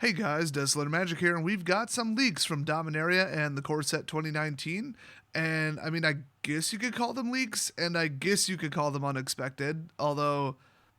Hey guys, Desolate Magic here, and we've got some leaks from Dominaria and the core set 2019. And I mean, I guess you could call them leaks, and I guess you could call them unexpected. Although,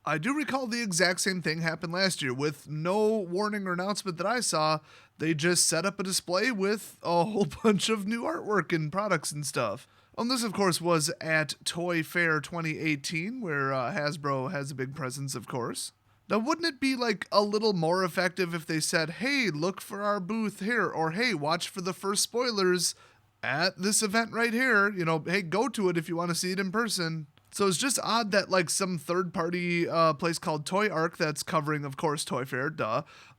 I do recall the exact same thing happened last year with no warning or announcement that I saw. They just set up a display with a whole bunch of new artwork and products and stuff. And this, of course, was at Toy Fair 2018, where Hasbro has a big presence, of course. Now, wouldn't it be like a little more effective if they said, hey, look for our booth here, or hey, watch for the first spoilers at this event right here? You know, hey, go to it if you want to see it in person. So it's just odd that like some third-party place called Toyark that's covering, of course, Toy Fair, they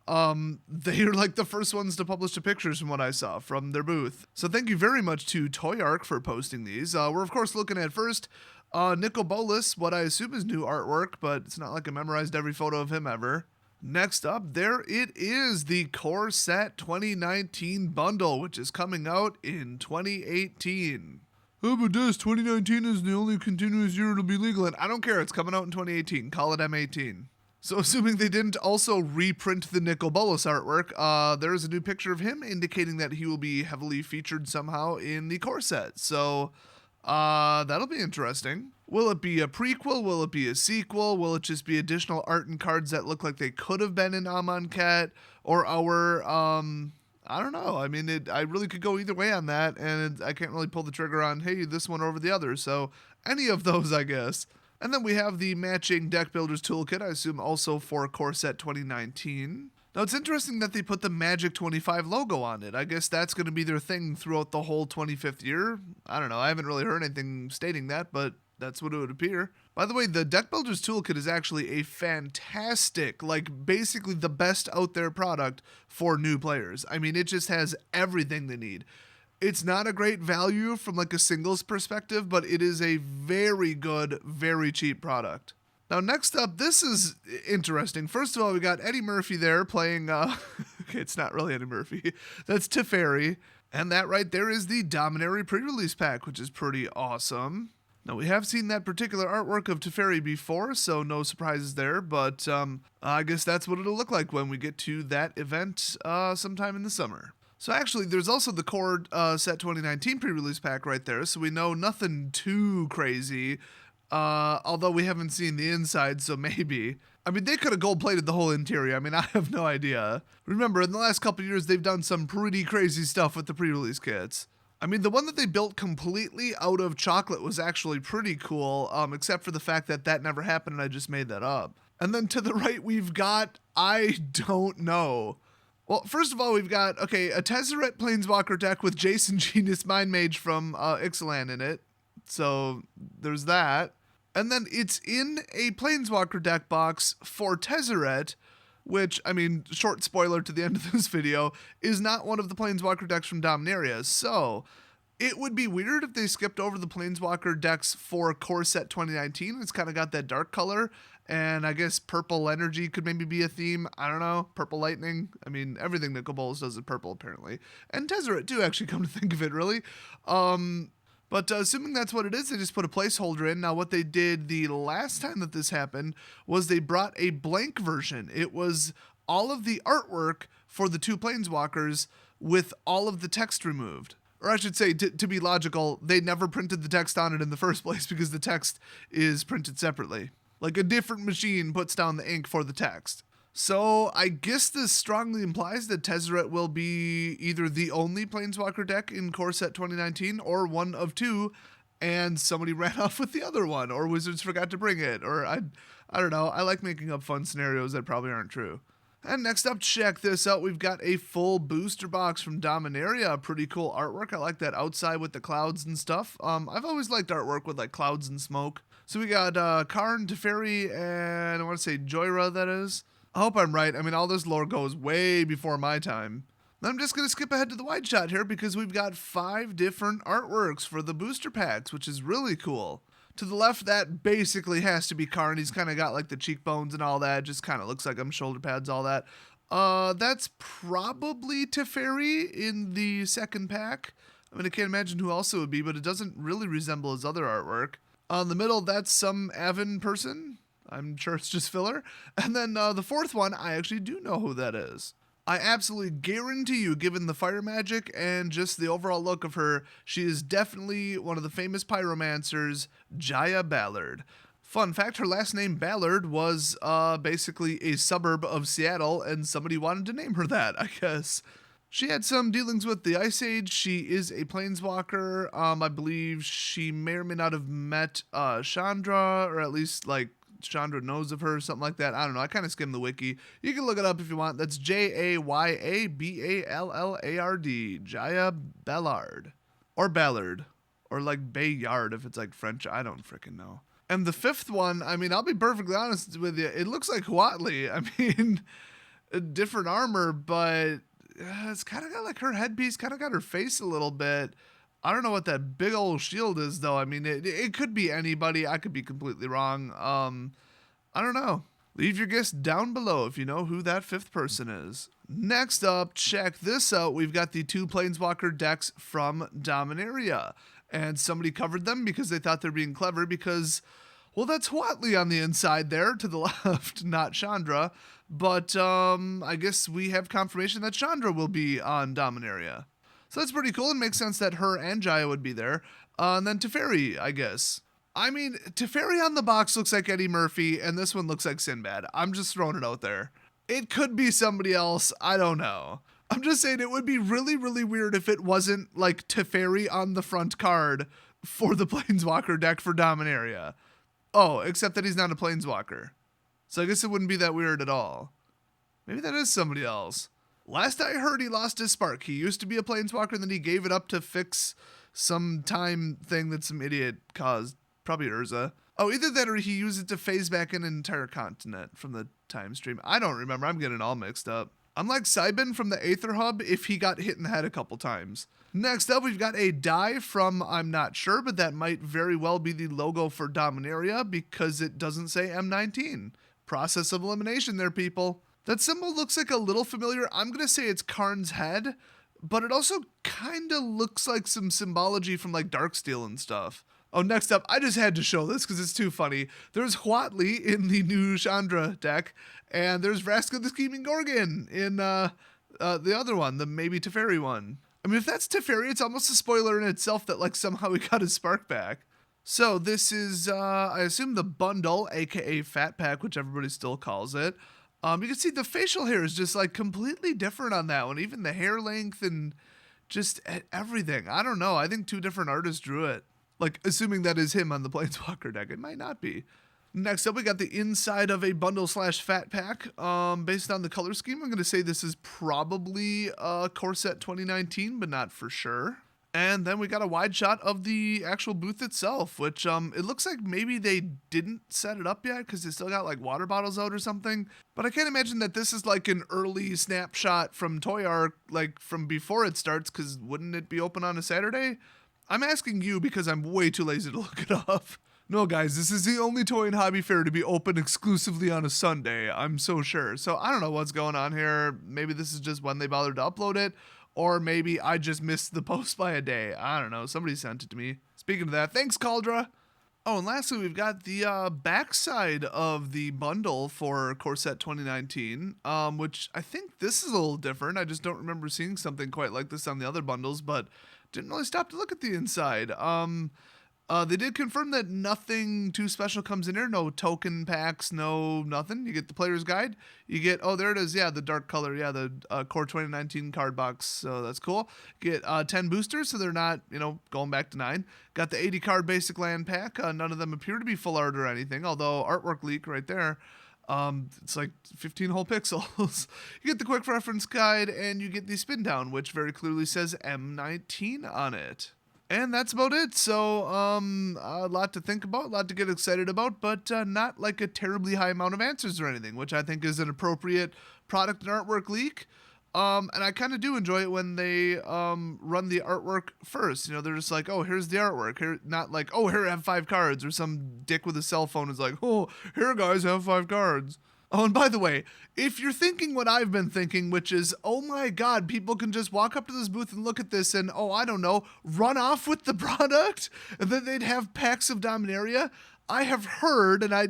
are like the first ones to publish the pictures from what I saw from their booth. So thank you very much to Toyark for posting these. We're, of course, looking at first Nicol Bolas, what I assume is new artwork, but it's not like I memorized every photo of him ever. Next up, there it is, the Core Set 2019 bundle, which is coming out in 2018. Oh, but this 2019 is the only continuous year it'll be legal in. I don't care, it's coming out in 2018. Call it M18. So assuming they didn't also reprint the Nicol Bolas artwork, there is a new picture of him indicating that he will be heavily featured somehow in the core set. So that'll be interesting. Will it be a prequel? Will it be a sequel? Will it just be additional art and cards that look like they could have been in Amonkhet or our, I don't know. I mean, I really could go either way on that, and I can't really pull the trigger on, hey, this one over the other. So any of those, I guess. And then we have the matching Deck Builder's Toolkit, I assume also for Core Set 2019. Now, it's interesting that they put the Magic 25 logo on it. I guess that's going to be their thing throughout the whole 25th year. I don't know. I haven't really heard anything stating that, but that's what it would appear. By the way, the Deck Builder's Toolkit is actually a fantastic, like basically the best out there product for new players. I mean, it just has everything they need. It's not a great value from like a singles perspective, but it is a very good, very cheap product. Now, next up, this is interesting. First of all, we got Eddie Murphy there playing, okay, it's not really Eddie Murphy. That's Teferi. And that right there is the Dominaria pre-release pack, which is pretty awesome. Now, we have seen that particular artwork of Teferi before, so no surprises there. But I guess that's what it'll look like when we get to that event sometime in the summer. So actually, there's also the Core Set 2019 pre-release pack right there, so we know nothing too crazy. Although we haven't seen the inside, so maybe. I mean, they could have gold-plated the whole interior. I mean, I have no idea. Remember, in the last couple of years, they've done some pretty crazy stuff with the pre-release kits. I mean, the one that they built completely out of chocolate was actually pretty cool, except for the fact that that never happened and I just made that up. And then to the right, we've got, I don't know. Well, first of all, we've got, okay, a Tezzeret Planeswalker deck with Jason Genius Mind Mage from Ixalan in it. So there's that. And then it's in a Planeswalker deck box for Tezzeret, which, I mean, short spoiler to the end of this video, is not one of the Planeswalker decks from Dominaria. So it would be weird if they skipped over the Planeswalker decks for Core Set 2019. It's kind of got that dark color, and I guess purple energy could maybe be a theme. I don't know. Purple lightning. I mean, everything Nicol Bolas does is purple, apparently. And Tezzeret, too, actually, come to think of it, really. But assuming that's what it is, they just put a placeholder in. Now, what they did the last time that this happened was they brought a blank version. It was all of the artwork for the two Planeswalkers with all of the text removed. Or I should say, to be logical, they never printed the text on it in the first place because the text is printed separately. Like a different machine puts down the ink for the text. So I guess this strongly implies that Tezzeret will be either the only Planeswalker deck in Core Set 2019 or one of two, and somebody ran off with the other one, or Wizards forgot to bring it, or I don't know. I like making up fun scenarios that probably aren't true. And next up, check this out. We've got a full booster box from Dominaria. Pretty cool artwork. I like that outside with the clouds and stuff. I've always liked artwork with like clouds and smoke. So we got Karn, Teferi, and I want to say Joyra, that is. I hope I'm right. I mean, all this lore goes way before my time. I'm just going to skip ahead to the wide shot here because we've got 5 different artworks for the booster packs, which is really cool. To the left, that basically has to be Karn. He's kind of got like the cheekbones and all that. Just kind of looks like him, shoulder pads, all that. That's probably Teferi in the second pack. I mean, I can't imagine who else it would be, but it doesn't really resemble his other artwork. On the middle, that's some Avon person. I'm sure it's just filler. And then the fourth one, I actually do know who that is. I absolutely guarantee you, given the fire magic and just the overall look of her, she is definitely one of the famous pyromancers, Jaya Ballard. Fun fact, her last name Ballard was basically a suburb of Seattle, and somebody wanted to name her that, I guess. She had some dealings with the Ice Age. She is a planeswalker. I believe she may or may not have met Chandra, or at least like Chandra knows of her, something like that. I don't know. I kind of skimmed the wiki. You can look it up if you want. That's Jayabalard. Jaya Ballard. Or Ballard. Or like Bayard if it's like French. I don't freaking know. And the fifth one, I mean, I'll be perfectly honest with you. It looks like Huatli. I mean, a different armor, but it's kind of got like her headpiece, kind of got her face a little bit. I don't know what that big old shield is, though. I mean, it could be anybody. I could be completely wrong. I don't know. Leave your guess down below if you know who that fifth person is. Next up, check this out. We've got the 2 Planeswalker decks from Dominaria. And somebody covered them because they thought they're being clever because, well, that's Huatli on the inside there to the left, not Chandra. But I guess we have confirmation that Chandra will be on Dominaria. So that's pretty cool. It makes sense that her and Jaya would be there. And then Teferi, I guess. I mean, Teferi on the box looks like Eddie Murphy, and this one looks like Sinbad. I'm just throwing it out there. It could be somebody else. I don't know. I'm just saying it would be really, really weird if it wasn't like Teferi on the front card for the Planeswalker deck for Dominaria. Oh, except that he's not a Planeswalker. So I guess it wouldn't be that weird at all. Maybe that is somebody else. Last I heard, he lost his spark. He used to be a Planeswalker, and then he gave it up to fix some time thing that some idiot caused. Probably Urza. Oh, either that or he used it to phase back an entire continent from the time stream. I don't remember. I'm getting all mixed up. Unlike Cybin from the Aether Hub, if he got hit in the head a couple times. Next up, we've got a die from, I'm not sure, but that might very well be the logo for Dominaria because it doesn't say M19. Process of elimination there, people. That symbol looks like a little familiar. I'm going to say it's Karn's head, but it also kind of looks like some symbology from like Darksteel and stuff. Oh, next up, I just had to show this because it's too funny. There's Huatli in the new Chandra deck, and there's Vraska the Scheming Gorgon in the other one, the maybe Teferi one. I mean, if that's Teferi, it's almost a spoiler in itself that like somehow he got his spark back. So this is, I assume, the bundle, aka Fat Pack, which everybody still calls it. You can see the facial hair is just like completely different on that one, even the hair length and just everything. I don't know. I think 2 different artists drew it. Like, assuming that is him on the Planeswalker deck. It might not be. Next up, we got the inside of a bundle / Fat Pack. Based on the color scheme, I'm going to say this is probably Core Set 2019, but not for sure. And then we got a wide shot of the actual booth itself, which it looks like maybe they didn't set it up yet because they still got like water bottles out or something. But I can't imagine that this is like an early snapshot from Toyark, like from before it starts, because wouldn't it be open on a Saturday? I'm asking you because I'm way too lazy to look it up. No, guys, this is the only toy and hobby fair to be open exclusively on a Sunday, I'm so sure. So I don't know what's going on here. Maybe this is just when they bothered to upload it. Or maybe I just missed the post by a day. I don't know. Somebody sent it to me. Speaking of that, thanks, Caldra. Oh, and lastly, we've got the backside of the bundle for Core Set 2019, which I think this is a little different. I just don't remember seeing something quite like this on the other bundles, but didn't really stop to look at the inside. They did confirm that nothing too special comes in here. No token packs, no nothing. You get the player's guide. You get, oh, there it is. Yeah, the dark color. Yeah, the Core 2019 card box. So that's cool. Get 10 boosters, so they're not, going back to 9. Got the 80 card basic land pack. None of them appear to be full art or anything, although artwork leak right there. It's like 15 whole pixels. You get the quick reference guide, and you get the spin down, which very clearly says M19 on it. And that's about it. So, a lot to think about, a lot to get excited about, but not like a terribly high amount of answers or anything, which I think is an appropriate product and artwork leak. And I kind of do enjoy it when they run the artwork first. They're just like, oh, here's the artwork. Here, not like, oh, here, have 5 cards, or some dick with a cell phone is like, oh, here, guys, have 5 cards. Oh, and by the way, if you're thinking what I've been thinking, which is, oh my God, people can just walk up to this booth and look at this and, oh, I don't know, run off with the product, and then they'd have packs of Dominaria, I have heard, and I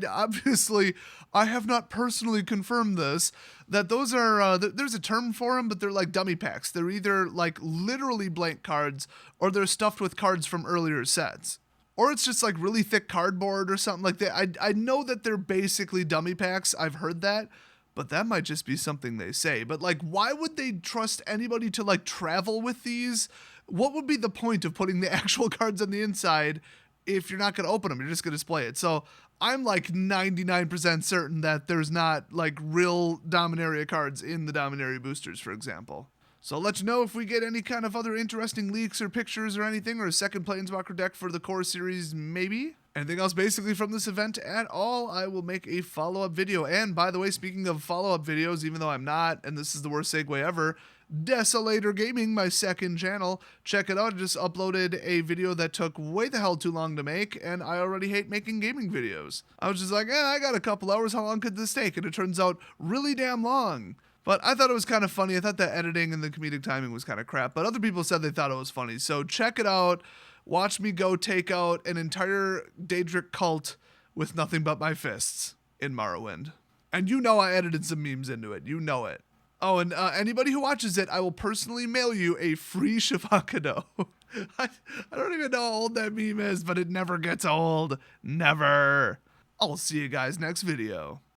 have not personally confirmed this, that those are, there's a term for them, but they're like dummy packs. They're either like literally blank cards, or they're stuffed with cards from earlier sets. Or it's just like really thick cardboard or something like that. I know that they're basically dummy packs. I've heard that. But that might just be something they say. But like, why would they trust anybody to like travel with these? What would be the point of putting the actual cards on the inside if you're not going to open them? You're just going to display it. So I'm like 99% certain that there's not like real Dominaria cards in the Dominaria boosters, for example. So I'll let you know if we get any kind of other interesting leaks or pictures or anything, or a second Planeswalker deck for the core series, maybe. Anything else basically from this event at all, I will make a follow-up video. And by the way, speaking of follow-up videos, even though I'm not, and this is the worst segue ever, Desolator Gaming, my second channel, check it out. I just uploaded a video that took way the hell too long to make, and I already hate making gaming videos. I was just like, I got a couple hours, how long could this take? And it turns out really damn long. But I thought it was kind of funny. I thought the editing and the comedic timing was kind of crap, but other people said they thought it was funny. So check it out. Watch me go take out an entire Daedric cult with nothing but my fists in Morrowind. And you know I edited some memes into it. You know it. Oh, and anybody who watches it, I will personally mail you a free Shavakado. I don't even know how old that meme is, but it never gets old. Never. I'll see you guys next video.